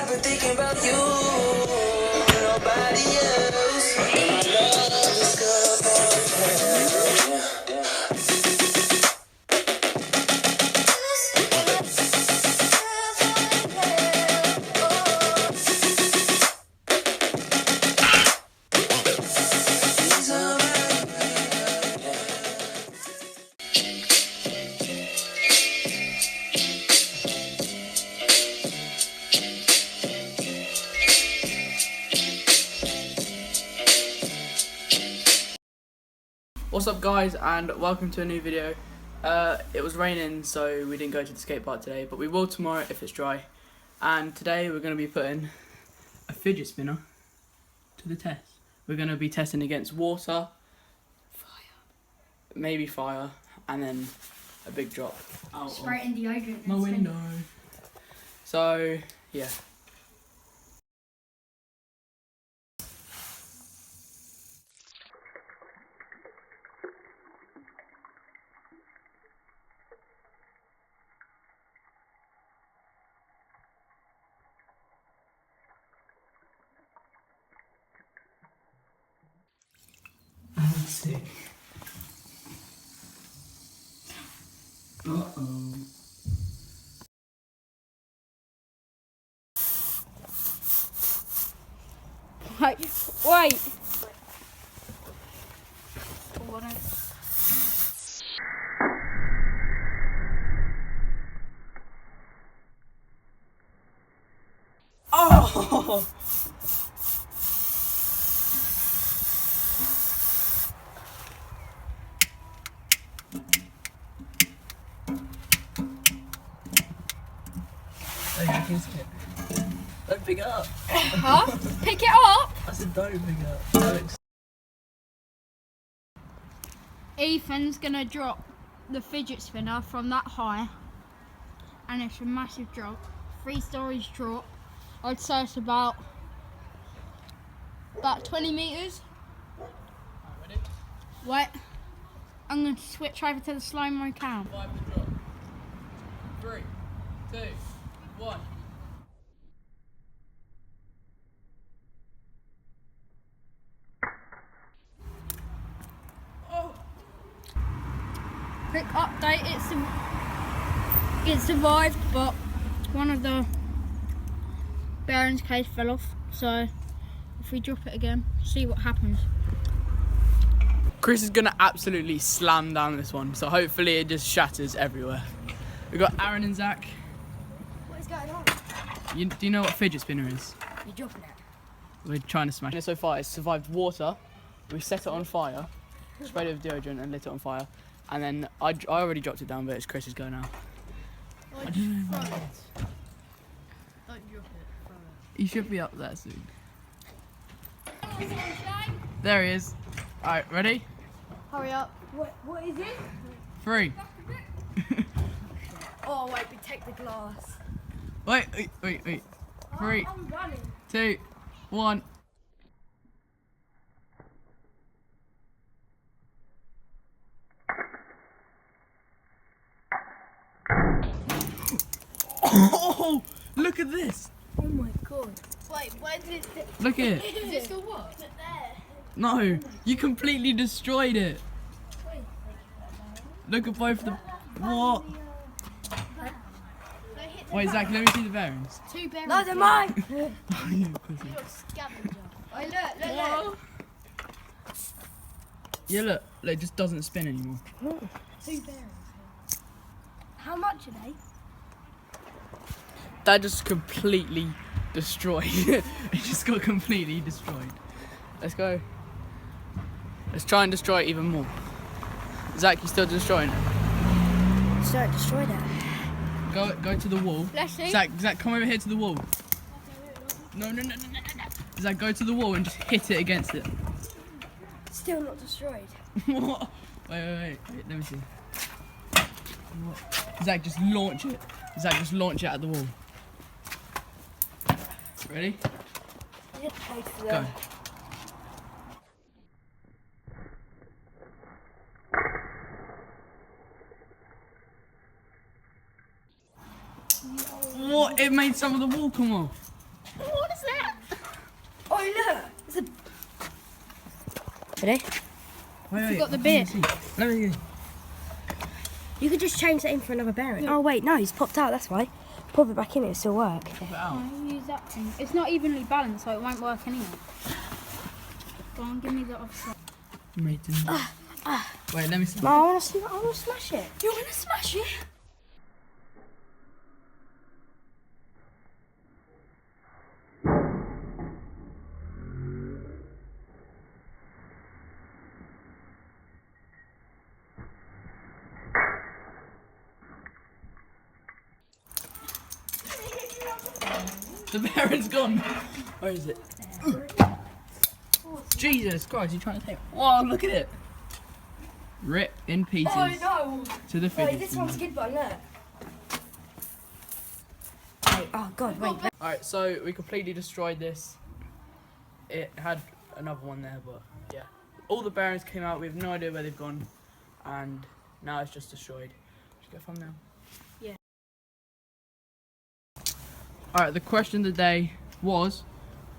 been thinking about you, nobody else. And my love is good for you. What's up guys, and welcome to a new video. It was raining, so we didn't go to the skate park today, but we will tomorrow if it's dry. And today we're going to be putting a fidget spinner to the test. We're going to be testing against water, maybe fire, and then a big drop out Spray in deodorant. my window. So yeah. Let's see. Uh-oh. Wait. Oh! Don't pick it up. Huh? Pick it up. I said don't pick it up. Alex. Ethan's gonna drop the fidget spinner from that high, and it's a massive drop, 3 stories drop. I'd say it's about 20 meters. Ready? Wait, I'm gonna switch over to the slow mo cam. 5 to drop. 3, 2, 1. Quick update, it survived, but one of the bearings case fell off, so if we drop it again, see what happens. Chris is gonna absolutely slam down this one, so hopefully it just shatters everywhere. We've got Aaron and Zach. What is going on? Do you know what fidget spinner is? You're dropping it. We're trying to smash it. So far, it's survived water. We set it on fire, sprayed it with deodorant and lit it on fire. And then I already dropped it down, but it's Chris's go now. I don't know. Don't drop it. He should be up there soon. There he is. Alright, ready? Hurry up. What is it? 3. Oh wait, protect the glass. Wait. 3, I'm running. 2, 1. Oh, look at this. Oh my god. Wait, where did it? Look at it. Is it still what? There. No, you completely destroyed it. Look at both the... What? Wait, Zach, let me see the bearings. 2 bearings. No, they're mine. Oh, you pussy. Scavenger. Oh, look. Yeah, look, it just doesn't spin anymore. 2 bearings. How much are they? That just completely destroyed. It just got completely destroyed. Let's go. Let's try and destroy it even more. Zach, you still destroying it? So it destroyed it. Go to the wall. Let's see. Zach, come over here to the wall. No. Zach, go to the wall and just hit it against it. Still not destroyed. What? Wait, let me see. What? Zach, just launch it. Zach, just launch it at the wall. Ready? I just paid for Go. them. What? It made some of the wall come off. Ready? Wait, got the bit. Let me. You could just change that in for another bearing. Oh wait, no, he's popped out, that's why. Pop it back in, it'll still work. Pop it out. I'll use that thing. It's not evenly balanced, so it won't work anyway. Go on, give me the other side. Wait, let me see. No, I want to smash it. You want to smash it? The bearing's gone. Where is it? Jesus Christ, you're trying to take it. Whoa, look at it. Rip in pieces no! to the fidget Wait, this one's spinner. good one, look. Wait, oh god, wait. Alright, so we completely destroyed this. It had another one there, but yeah. All the bearings came out, we have no idea where they've gone. And now it's just destroyed. Should we go from now? Yeah. Alright, the question of the day was,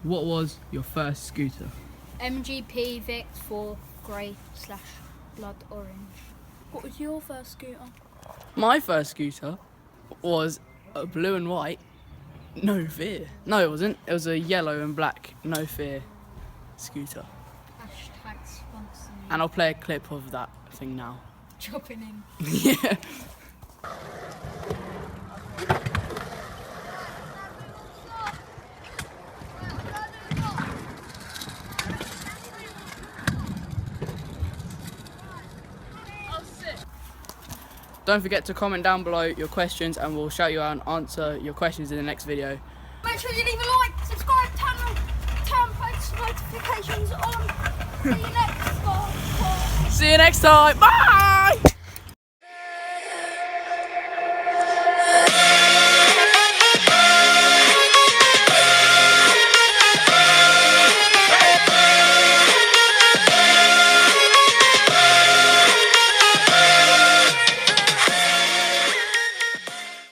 what was your first scooter? MGP Vict 4 grey / blood orange. What was your first scooter? My first scooter was a blue and white No Fear. No, it wasn't. It was a yellow and black No Fear scooter. Hashtag sponsor me. And I'll play a clip of that thing now. Chopping in. Yeah. Don't forget to comment down below your questions and we'll shout you out and answer your questions in the next video. Make sure you leave a like, subscribe, turn post notifications on. See you next time. See you next time. Bye!